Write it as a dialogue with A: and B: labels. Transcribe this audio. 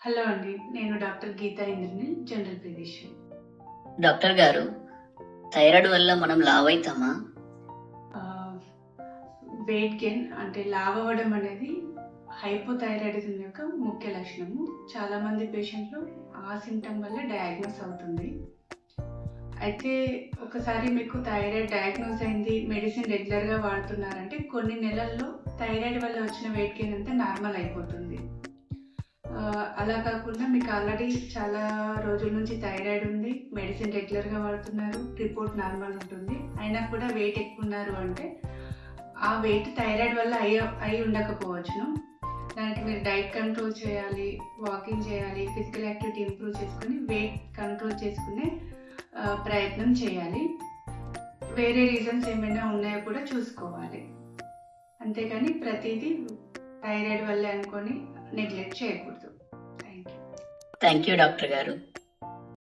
A: Hello అండి. నేను doctor Geeta Indranil, general physician.
B: Doctor గారు, థైరాయిడ్ వల్ల మనం లావైతామా?
A: ఆహ్, వెయిట్ గెయిన్ అంటే లావు అవ్వడం అనేది హైపోథైరాయిడిజం యొక్క ముఖ్య లక్షణము. చాలామంది పేషెంట్‌లో ఆ సింప్టమ్ వల్ల డయాగ్నోస్ అవుతుంది. అయితే ఒకసారి మీకు థైరాయిడ్ డయాగ్నోస్ అయింది, మెడిసిన్ రెగ్యులర్‌గా వాడుతున్నారంటే కొన్ని నెలల్లో థైరాయిడ్ వల్ల వచ్చిన వెయిట్ గెయిన్ అంతా నార్మల్ అయిపోతుంది. అలా కాకుండా మీకు ఆల్రెడీ చాలా రోజుల నుంచి థైరాయిడ్ ఉంది, మెడిసిన్ రెగ్యులర్‌గా వాడుతున్నారు, రిపోర్ట్ నార్మల్ ఉంటుంది. అయినా కూడా వెయిట్ ఎక్కువున్నారు అంటే, ఆ వెయిట్ థైరాయిడ్ వల్ల అయి ఉండకపోవచ్చును. దానికి మీరు డైట్ కంట్రోల్ చేయాలి, వాకింగ్ చేయాలి, ఫిజికల్ యాక్టివిటీ ఇంప్రూవ్ చేసుకొని వెయిట్ కంట్రోల్ చేసుకునే ప్రయత్నం చేయాలి. వేరే రీజన్స్ ఏమైనా ఉన్నాయో కూడా చూసుకోవాలి. అంతేగాని ప్రతీదీ థైరాయిడ్ వల్లే అనుకొని నెగ్లెక్ట్ చేయకూడదు. Thank you.
B: Thank you doctor గారు.